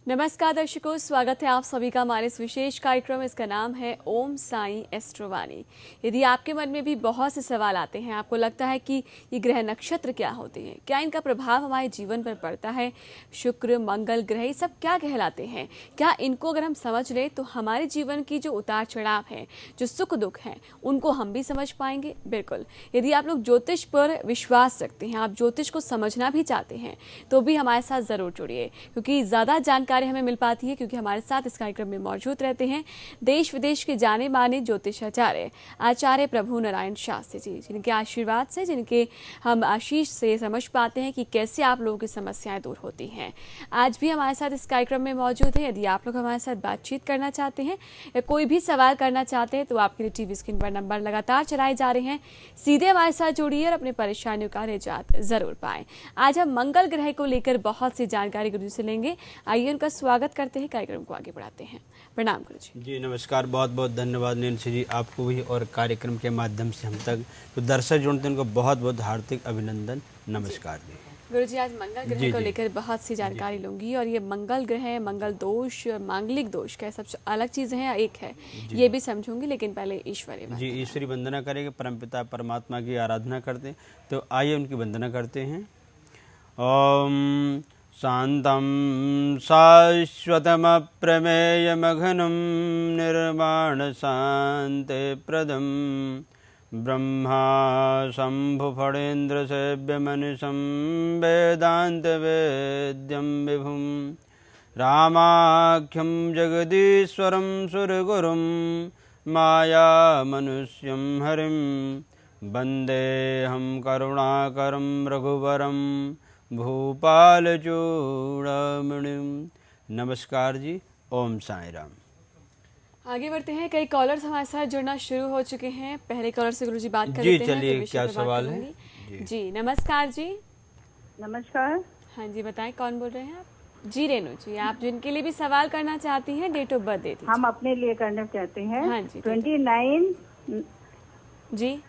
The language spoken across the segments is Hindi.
नमस्कार दर्शकों, स्वागत है आप सभी का हमारे इस विशेष कार्यक्रम। इसका नाम है ओम साई एस्ट्रोवाणी। यदि आपके मन में भी बहुत से सवाल आते हैं, आपको लगता है कि ये ग्रह नक्षत्र क्या होते हैं, क्या इनका प्रभाव हमारे जीवन पर पड़ता है, शुक्र मंगल ग्रह ये सब क्या कहलाते हैं, क्या इनको अगर हम समझ लें तो हमारे जीवन की जो उतार चढ़ाव है, जो सुख दुख हैं, उनको हम भी समझ पाएंगे। बिल्कुल, यदि आप लोग ज्योतिष पर विश्वास रखते हैं, आप ज्योतिष को समझना भी चाहते हैं, तो भी हमारे साथ जरूर जुड़िए, क्योंकि ज्यादा जानकारी हमें मिल पाती है। क्योंकि हमारे साथ इस कार्यक्रम में मौजूद रहते हैं देश विदेश के जाने माने ज्योतिषाचार्य आचार्य प्रभु नारायण शास्त्री जी, जिनके आशीर्वाद से, जिनके हम आशीष से समझ पाते हैं कि कैसे आप लोगों की समस्याएं दूर होती हैं। आज भी हमारे साथ इस कार्यक्रम में मौजूद है। यदि आप लोग हमारे साथ बातचीत करना चाहते हैं या कोई भी सवाल करना चाहते हैं, तो आपके लिए टीवी स्क्रीन पर नंबर लगातार चलाए जा रहे हैं। सीधे हमारे साथ जुड़िए और अपनी परेशानियों का निजात जरूर पाएं। आज हम मंगल ग्रह को लेकर बहुत सी जानकारी गुरु जी से लेंगे। आइए उनका स्वागत करते हैं, कार्यक्रम को आगे बढ़ाते हैं। प्रणाम गुरु जी। जी नमस्कार, बहुत बहुत धन्यवाद नैन्सी जी, आपको भी और कार्यक्रम के माध्यम से हम तक तो दर्शक जुड़ते हैं, उनको बहुत बहुत हार्दिक अभिनंदन। नमस्कार जी। गुरु जी, आज मंगल ग्रह को लेकर बहुत सी जानकारी लूंगी। और ये मंगल ग्रह, मंगल दोष, मांगलिक दोष क्या सब अलग चीजें हैं, एक है, ये भी समझूंगी। लेकिन पहले ईश्वरी जी ईश्वरी वंदना करेंगे, परमपिता परमात्मा की आराधना करते हैं। तो आइए उनकी वंदना करते हैं। ओम शांतं शाश्वतमप्रमेयमघनं निर्वाणशान्तिप्रदं ब्रह्मा शम्भुफणेन्द्रसेव्यमनिशं वेदान्तवेद्यं विभुं रामाख्यं जगदीश्वरं सुरगुरुं मायामनुष्यं हरिं वन्देऽहं करुणाकरं रघुवरं भूपालचूड़ामणिं। नमस्कार जी। ओम साई राम। आगे बढ़ते हैं। कई कॉलर्स हमारे साथ जुड़ना शुरू हो चुके हैं। पहले कॉलर से गुरु जी बात कर जी लेते हैं। चलिए, क्या सवाल है जी नमस्कार जी। नमस्कार। हाँ जी, बताएं कौन बोल रहे हैं आप? जी रेणु जी, आप जिनके लिए भी सवाल करना चाहती हैं, डेट ऑफ बर्थ दे दीजिए। हम अपने लिए करना चाहते हैं। हाँ जी 29। जी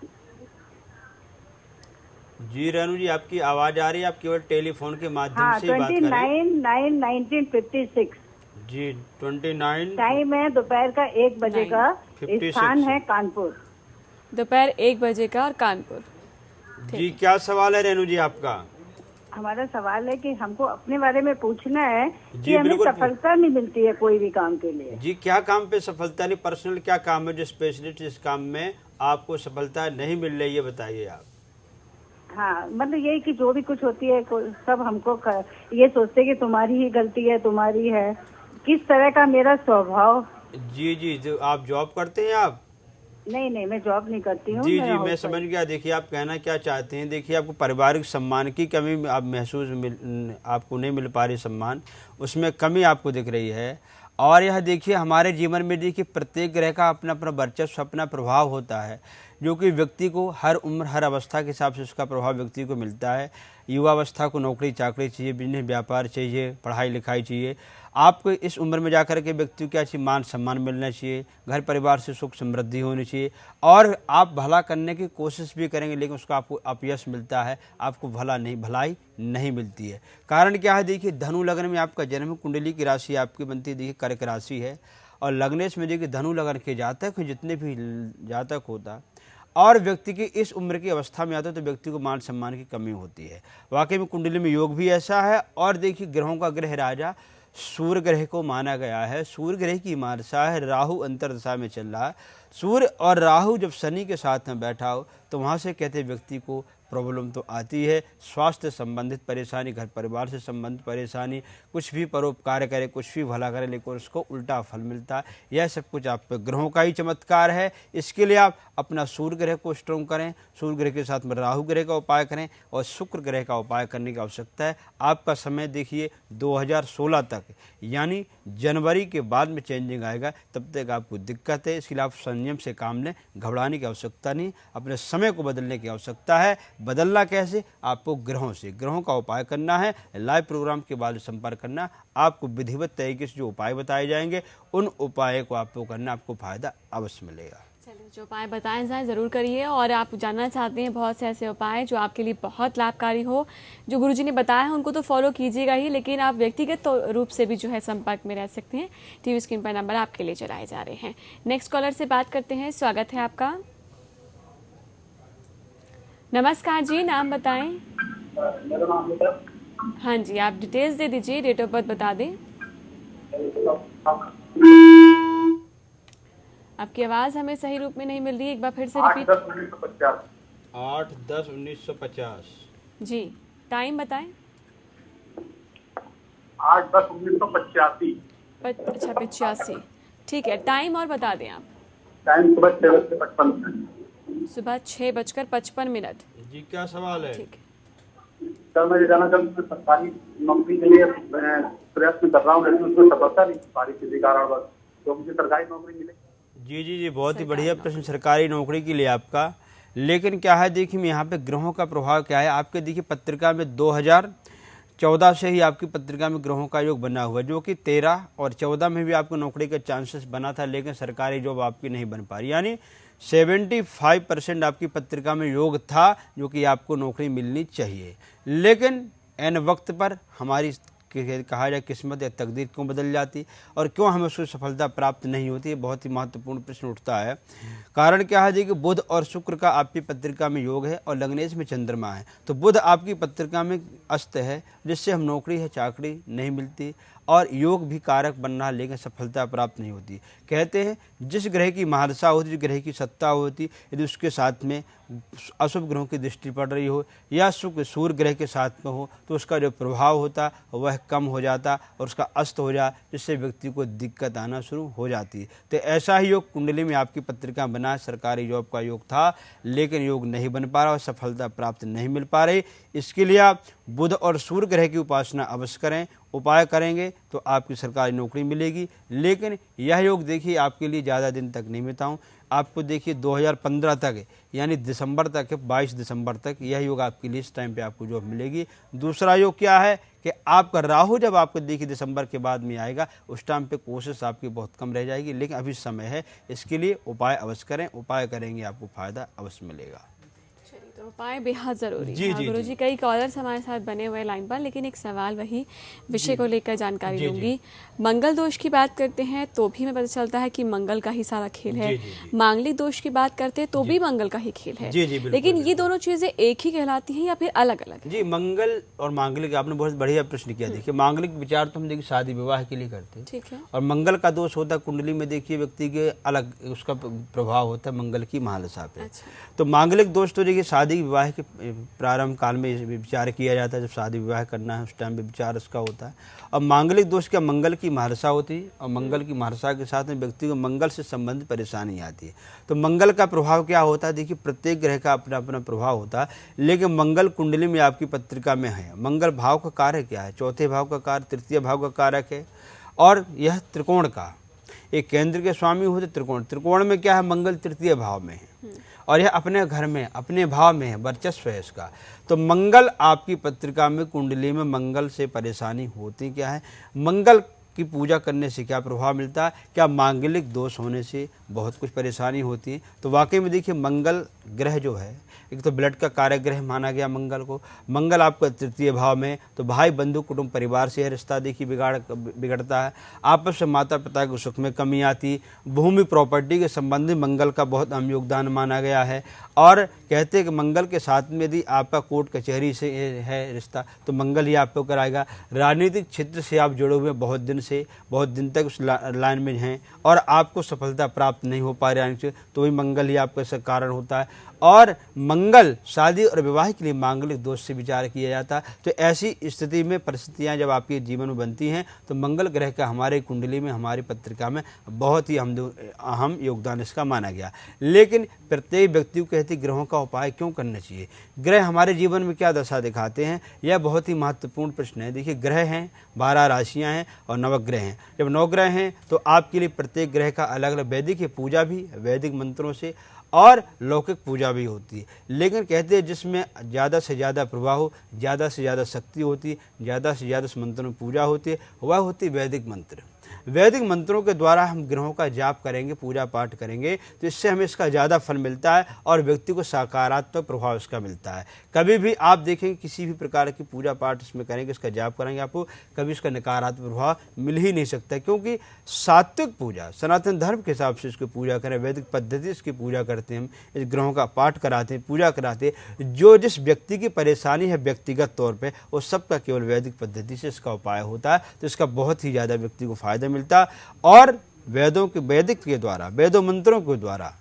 जी रेणु जी, आपकी आवाज आ रही है, आप केवल टेलीफोन के माध्यम हाँ, से ही बात करें। 29/9/1956 जी 29। टाइम है दोपहर का 1 बजे का। 56 स्थान है कानपुर। दोपहर 1 बजे का और कानपुर। जी क्या सवाल है रेणु जी आपका? हमारा सवाल है कि हमको अपने बारे में पूछना है जी, कि हमें बिल्कुल। सफलता नहीं मिलती है कोई भी काम के लिए। जी क्या काम पे सफलता नहीं, पर्सनल क्या काम है जो स्पेशलिस्ट इस काम में आपको सफलता नहीं मिल रही है, बताइए आप। हाँ, मतलब यही कि जो भी कुछ होती है सब हमको ये सोचते कि तुम्हारी ही गलती है, तुम्हारी है। किस तरह का मेरा स्वभाव। जी जी, जो आप जॉब करते हैं आप? नहीं, मैं जॉब नहीं करती हूँ। जी जी, मैं समझ गया। देखिए आप कहना क्या चाहते हैं। देखिए आपको पारिवारिक सम्मान की कमी आप आपको नहीं मिल पा रही, सम्मान उसमें कमी आपको दिख रही है। और यह देखिए हमारे जीवन में देखिए प्रत्येक ग्रह का अपना अपना वर्चस्व, अपना प्रभाव होता है, जो कि व्यक्ति को हर उम्र हर अवस्था के हिसाब से उसका प्रभाव व्यक्ति को मिलता है। युवावस्था को नौकरी चाकरी चाहिए, बिजनेस व्यापार चाहिए, पढ़ाई लिखाई चाहिए। आपको इस उम्र में जाकर के व्यक्ति को क्या चाहिए, मान सम्मान मिलना चाहिए, घर परिवार से सुख समृद्धि होनी चाहिए। और आप भला करने की कोशिश भी करेंगे, लेकिन उसका आपको अपयश मिलता है, आपको भलाई नहीं मिलती है। कारण क्या है, देखिए धनु लग्न में आपका जन्म कुंडली की राशि आपकी बनती है, देखिए कर्क राशि है। और लग्नेश में देखिए धनु लग्न के जातक, जितने भी जातक होता और व्यक्ति की इस उम्र की अवस्था में आता है, तो व्यक्ति को मान सम्मान की कमी होती है। वाकई में कुंडली में योग भी ऐसा है। और देखिए ग्रहों का ग्रह राजा सूर्य ग्रह को माना गया है। सूर्य ग्रह की मानसा है, राहु अंतरदशा में चल रहा है। सूर्य और राहु जब शनि के साथ में बैठा हो, तो वहाँ से कहते व्यक्ति को प्रॉब्लम तो आती है, स्वास्थ्य संबंधित परेशानी, घर परिवार से संबंधित परेशानी, कुछ भी परोपकार करे, कुछ भी भला करे, लेकिन उसको उल्टा फल मिलता है। यह सब कुछ आप ग्रहों का ही चमत्कार है। इसके लिए आप अपना सूर्य ग्रह को स्ट्रॉन्ग करें, सूर्य ग्रह के साथ में राहु ग्रह का उपाय करें और शुक्र ग्रह का उपाय करने की आवश्यकता है। आपका समय देखिए 2016 तक, यानी जनवरी के बाद में चेंजिंग आएगा, तब तक आपको दिक्कत है। इसके लिए आप संयम से काम लें, घबराने की आवश्यकता नहीं, अपने समय को बदलने की आवश्यकता है। बदलना कैसे, आपको ग्रहों से, ग्रहों का उपाय करना है। लाइव प्रोग्राम के बाद संपर्क करना, आपको विधिवत तरीके से जो उपाय बताए जाएंगे उन उपायों को आपको करना, आपको फायदा अवश्य मिलेगा। चलिए, जो उपाय बताए जाएं ज़रूर करिए। और आप जानना चाहते हैं बहुत से ऐसे उपाय जो आपके लिए बहुत लाभकारी हो, जो गुरुजी ने बताया है, उनको तो फॉलो कीजिएगा ही, लेकिन आप व्यक्तिगत रूप से भी जो है संपर्क में रह सकते हैं। टीवी स्क्रीन पर नंबर आपके लिए चलाए जा रहे हैं। नेक्स्ट कॉलर से बात करते हैं। स्वागत है आपका। नमस्कार जी, नाम बताएं। मेरा नाम है। हाँ जी, आप डिटेल्स दे दीजिए, डेट ऑफ बर्थ बता दें। आपकी आवाज़ हमें सही रूप में नहीं मिल रही है, एक बार फिर से रिपीट। 8/10/1950। जी, टाइम बताएं। 8/10/1985। अच्छा, 85। ठीक है, टाइम और बता दें आप। टाइम सुबह 6:55। सुबह 6:55। जी, क्या सवाल है? ठीक है। सर, मैं ये जानना चाहता हूँ, सरकारी नौकरी के लिए मैं प्रयत्न कर रहा हूँ, लेकिन उसमें सफलता नहीं पा रही किसी कारणवश, तो मुझे सरकारी नौकरी मिले। जी जी जी, बहुत ही बढ़िया प्रश्न सरकारी नौकरी के लिए आपका। लेकिन क्या है, देखिए यहाँ पे ग्रहों का प्रभाव क्या है। आपके देखिए पत्रिका में 2014 से ही आपकी पत्रिका में ग्रहों का योग बना हुआ है, जो कि 13 और 14 में भी आपको नौकरी का चांसेस बना था, लेकिन सरकारी जॉब आपकी नहीं बन पा रही। यानी 75% आपकी पत्रिका में योग था, जो कि आपको नौकरी मिलनी चाहिए, लेकिन एन वक्त पर हमारी कहा जाए किस्मत या तकदीर क्यों बदल जाती और क्यों हमें उसको सफलता प्राप्त नहीं होती है, बहुत ही महत्वपूर्ण प्रश्न उठता है। कारण क्या है जी कि बुध और शुक्र का आपकी पत्रिका में योग है और लग्नेश में चंद्रमा है। तो बुध आपकी पत्रिका में अस्त है, जिससे हम नौकरी है चाकरी नहीं मिलती, और योग भी कारक बन रहा, लेकिन सफलता प्राप्त नहीं होती। कहते हैं जिस ग्रह की महादशा होती, जिस ग्रह की सत्ता होती, यदि उसके साथ में अशुभ ग्रहों की दृष्टि पड़ रही हो या सूर्य ग्रह के साथ में हो, तो उसका जो प्रभाव होता वह कम हो जाता और उसका अस्त हो जाए, जिससे व्यक्ति को दिक्कत आना शुरू हो जाती है। तो ऐसा ही योग कुंडली में आपकी पत्रिका बना, सरकारी जॉब का योग था, लेकिन योग नहीं बन पा रहा और सफलता प्राप्त नहीं मिल पा रही। इसके लिए आप बुध और सूर्य ग्रह की उपासना अवश्य करें। उपाय करेंगे तो आपकी सरकारी नौकरी मिलेगी। लेकिन यह योग देखिए आपके लिए ज़्यादा दिन तक नहीं बताऊँ, आपको देखिए 2015 तक, यानी दिसंबर तक, 22 दिसंबर तक यह योग आपके लिए इस टाइम पे आपको जॉब मिलेगी। दूसरा योग क्या है कि आपका राहु जब आपको देखिए दिसंबर के बाद में आएगा, उस टाइम पे कोशिश आपकी बहुत कम रह जाएगी, लेकिन अभी समय है। इसके लिए उपाय अवश्य करें, उपाय करेंगे आपको फायदा अवश्य मिलेगा। तो उपाय बेहद जरूरी जी, है। जी, गुरुजी, कई कॉलर्स हमारे साथ बने हुए लाइन पर, लेकिन एक सवाल वही विषय को लेकर जानकारी जी, दूंगी। मंगल दोष की बात करते हैं तो भी हमें पता चलता है कि मंगल का ही सारा खेल है। मांगलिक दोष की बात करते हैं तो भी मंगल का ही खेल है। लेकिन ये दोनों चीजें एक ही कहलाती हैं या फिर अलग अलग? जी, मंगल और मांगलिक, आपने बहुत बढ़िया प्रश्न किया। देखिए मांगलिक विचार तो हम देखिए शादी विवाह के लिए करते हैं, ठीक है। और मंगल का दोष होता है कुंडली में, देखिए व्यक्ति के अलग उसका प्रभाव होता है मंगल की महादशा पे। तो मांगलिक दोष तो देखिए शादी विवाह के प्रारंभ काल में विचार किया जाता है, जब शादी विवाह करना है उस टाइम पे विचार इसका होता है। और मांगलिक दोष क्या, मंगल की महादशा होती है, और मंगल की महादशा के साथ में व्यक्ति को मंगल से संबंधित परेशानी आती है। तो मंगल का प्रभाव क्या होता है, देखिए प्रत्येक ग्रह का अपना अपना प्रभाव होता है, लेकिन मंगल कुंडली में आपकी पत्रिका में है। मंगल भाव का कारक क्या है, चौथे भाव का कारक, तृतीय भाव का कारक है, और यह त्रिकोण का एक केंद्र के स्वामी होते त्रिकोण। त्रिकोण में क्या है, मंगल तृतीय भाव में है, और यह अपने घर में अपने भाव में है, वर्चस्व है इसका। तो मंगल आपकी पत्रिका में कुंडली में मंगल से परेशानी होती क्या है, मंगल की पूजा करने से क्या प्रभाव मिलता है, क्या मांगलिक दोष होने से बहुत कुछ परेशानी होती है। तो वाकई में देखिए मंगल ग्रह जो है, एक तो ब्लड का कारक ग्रह माना गया मंगल को। मंगल आपका तृतीय भाव में, तो भाई बंधु कुटुंब परिवार से रिश्ता देखिए बिगड़ता है, आपस में माता पिता के सुख में कमी आती, भूमि प्रॉपर्टी के संबंध में मंगल का बहुत अहम योगदान माना गया है। और कहते हैं कि मंगल के साथ में यदि आपका कोर्ट कचहरी से है रिश्ता, तो मंगल ही आपको कराएगा। राजनीतिक क्षेत्र से आप जुड़े हुए बहुत दिन तक उस लाइन में हैं और आपको सफलता प्राप्त नहीं हो पा रही है, तो वही मंगल ही आपका इसका कारण होता है। और मंगल शादी और विवाह के लिए मांगलिक दोष से विचार किया जाता है। तो ऐसी स्थिति में परिस्थितियां जब आपके जीवन में बनती हैं, तो मंगल ग्रह का हमारे कुंडली में, हमारी पत्रिका में बहुत ही अहम योगदान इसका माना गया। लेकिन प्रत्येक व्यक्ति को कहते ग्रहों का उपाय क्यों करना चाहिए, ग्रह हमारे जीवन में क्या दशा दिखाते हैं, यह बहुत ही महत्वपूर्ण प्रश्न है। देखिए ग्रह हैं, 12 राशियाँ हैं और नवग्रह हैं। जब 9 ग्रह हैं तो आपके लिए प्रत्येक ग्रह का अलग अलग वैदिक पूजा भी, वैदिक मंत्रों से, और लौकिक पूजा भी होती है। लेकिन कहते हैं जिसमें ज़्यादा से ज़्यादा प्रभाव, ज़्यादा से ज़्यादा शक्ति होती है, ज़्यादा से ज़्यादा उस मंत्र में पूजा होती है, वह होती है वैदिक मंत्र। वैदिक मंत्रों के द्वारा हम ग्रहों का जाप करेंगे, पूजा पाठ करेंगे, तो इससे हमें इसका ज़्यादा फल मिलता है और व्यक्ति को सकारात्मक प्रभाव इसका मिलता है। कभी भी आप देखेंगे किसी भी प्रकार की पूजा पाठ इसमें करेंगे, इसका जाप करेंगे, आपको कभी इसका नकारात्मक प्रभाव मिल ही नहीं सकता, क्योंकि सात्विक पूजा, सनातन धर्म के हिसाब से इसकी पूजा करें, वैदिक पद्धति इसकी पूजा करते हैं, हम इस ग्रहों का पाठ कराते हैं, पूजा कराते हैं। जो जिस व्यक्ति की परेशानी है व्यक्तिगत तौर पे, वो सबका केवल वैदिक पद्धति से इसका उपाय होता है, तो इसका बहुत ही ज़्यादा व्यक्ति को फायदा मिलता है और वेदों के वैदिक के द्वारा, वेदों मंत्रों के द्वारा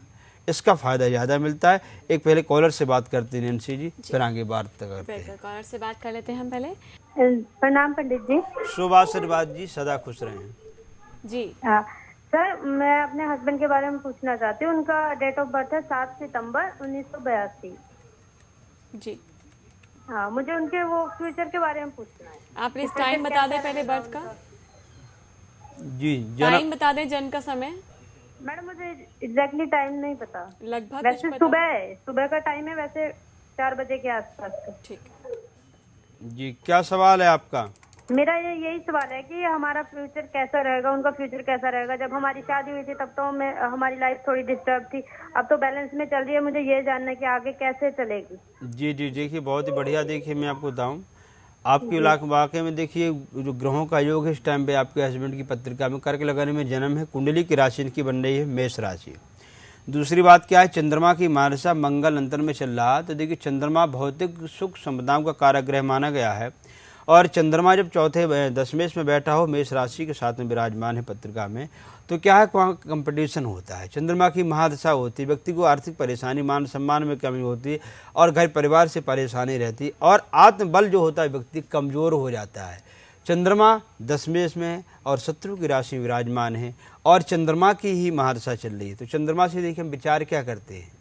इसका फायदा ज़्यादा मिलता है। एक पहले कॉलर से बात करते हैं नैन्सी जी, फिर आगे बात करते हैं। कॉलर से बात कर लेते हैं हम पहले। प्रणाम पंडित जी। शुभ आशीर्वाद जी, सदा खुश रहें जी। सर, मैं अपने हस्बैंड के बारे में पूछना चाहती हूँ। उनका डेट ऑफ बर्थ है 7 सितंबर 1982। जी हाँ, मुझे उनके वो फ्यूचर के बारे में पूछना है। आप प्लीज टाइम बता दें पहले बर्थ का। जी, टाइम बता दें, जन्म का समय। मैडम मुझे एग्जैक्टली टाइम नहीं पता, लगभग वैसे सुबह का टाइम है, वैसे 4 बजे के आसपास का। ठीक। जी, क्या सवाल है आपका? मेरा यही सवाल है कि हमारा फ्यूचर कैसा रहेगा, उनका फ्यूचर कैसा रहेगा। जब हमारी शादी हुई थी तब तो हमारी लाइफ थोड़ी डिस्टर्ब थी, अब तो बैलेंस में चल रही है। मुझे ये जानना है कि आगे कैसे चलेगी। जी जी, देखिए बहुत ही बढ़िया। देखिए मैं आपको बताऊं, आपके वाकई में देखिए जो ग्रहों का योग है इस टाइम पे आपके हस्बैंड की पत्रिका में कर्क लगन में जन्म है, कुंडली की राशि इनकी बन रही है मेष राशि। दूसरी बात क्या है, चंद्रमा की मानसा मंगल अंतर में चल रहा है, तो देखिए चंद्रमा भौतिक सुख संपदाओं का कारक ग्रह माना गया है और चंद्रमा जब चौथे दशमेश में बैठा हो, मेष राशि के साथ में विराजमान है पत्रिका में, तो क्या है वहाँ कंपटीशन होता है। चंद्रमा की महादशा होती है, व्यक्ति को आर्थिक परेशानी, मान सम्मान में कमी होती है और घर परिवार से परेशानी रहती है और आत्मबल जो होता है व्यक्ति कमज़ोर हो जाता है। चंद्रमा दशमेश में है और शत्रु की राशि में विराजमान है और चंद्रमा की ही महादशा चल रही है। तो चंद्रमा से देखिए हम विचार क्या करते हैं,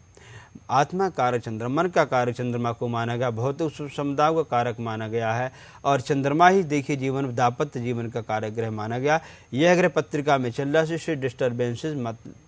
आत्मा कारक चंद्रमा, मन का कारक चंद्रमा को माना गया, भौतिक सुख समुदाय का कारक माना गया है और चंद्रमा ही देखिए जीवन दाम्पत्य जीवन का कारक ग्रह माना गया। यह ग्रह पत्रिका में चल रहा से डिस्टर्बेंसेस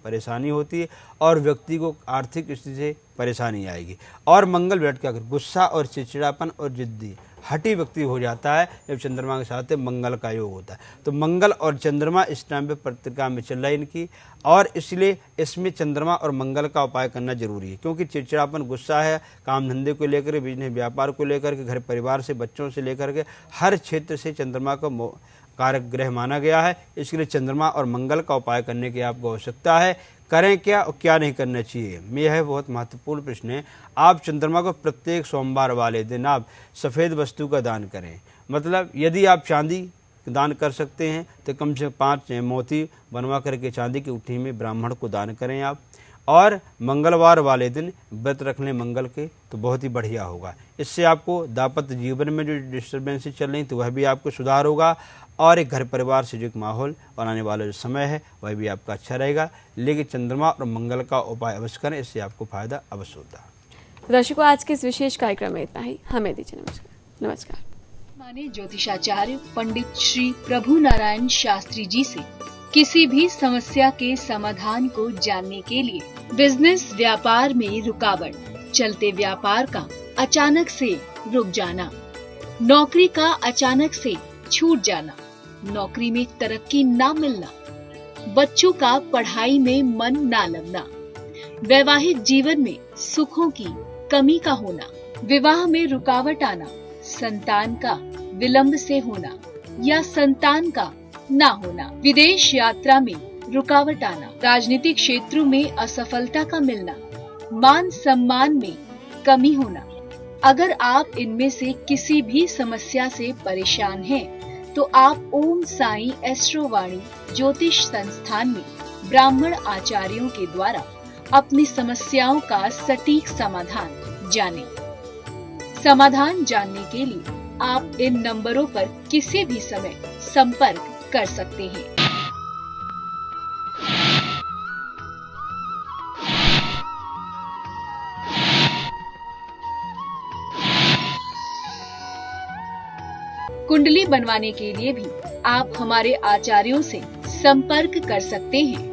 परेशानी होती है और व्यक्ति को आर्थिक स्थिति से परेशानी आएगी। और मंगल बैठ कर गुस्सा और चिड़चिड़ापन और जिद्दी हठी व्यक्ति हो जाता है जब चंद्रमा के साथ मंगल का योग होता है। तो मंगल और चंद्रमा इस टाइम पे पत्रिका में चल रहा है इनकी, और इसलिए इसमें चंद्रमा और मंगल का उपाय करना जरूरी है, क्योंकि चिड़चिड़ापन गुस्सा है काम धंधे को लेकर, बिजनेस व्यापार को लेकर के, घर परिवार से, बच्चों से लेकर के हर क्षेत्र से चंद्रमा को कारक ग्रह माना गया है। इसके लिए चंद्रमा और मंगल का उपाय करने की आपको आवश्यकता है। करें क्या और क्या नहीं करना चाहिए, यह है बहुत महत्वपूर्ण प्रश्न है। आप चंद्रमा को प्रत्येक सोमवार वाले दिन आप सफ़ेद वस्तु का दान करें। मतलब यदि आप चांदी दान कर सकते हैं तो कम से कम 5 मोती बनवा करके चांदी की उठी में ब्राह्मण को दान करें आप। और मंगलवार वाले दिन व्रत रख लें मंगल के, तो बहुत ही बढ़िया होगा। इससे आपको दाम्पत्य जीवन में जो डिस्टर्बेंसेस चल रही तो वह भी आपको सुधार होगा और एक घर परिवार से जो एक माहौल और आने वाला जो समय है वह भी आपका अच्छा रहेगा। लेकिन चंद्रमा और मंगल का उपाय अवश्य करें, इससे आपको फायदा अवश्य होता है। दर्शकों, आज के इस विशेष कार्यक्रम में इतना ही। हमें दीजिए नमस्कार। नमस्कार। माने ज्योतिषाचार्य पंडित श्री प्रभु नारायण शास्त्री जी से किसी भी समस्या के समाधान को जानने के लिए बिजनेस व्यापार में रुकावट, चलते व्यापार का अचानक से रुक जाना, नौकरी का अचानक से छूट जाना, नौकरी में तरक्की ना मिलना, बच्चों का पढ़ाई में मन ना लगना, वैवाहिक जीवन में सुखों की कमी का होना, विवाह में रुकावट आना, संतान का विलंब से होना या संतान का ना होना, विदेश यात्रा में रुकावट आना, राजनीतिक क्षेत्रों में असफलता का मिलना, मान सम्मान में कमी होना। अगर आप इनमें से किसी भी समस्या से परेशान हैं, तो आप ओम साई एस्ट्रोवाणी ज्योतिष संस्थान में ब्राह्मण आचार्यों के द्वारा अपनी समस्याओं का सटीक समाधान जानें। समाधान जानने के लिए आप इन नंबरों पर किसी भी समय संपर्क कर सकते हैं। कुंडली बनवाने के लिए भी आप हमारे आचार्यों से संपर्क कर सकते हैं।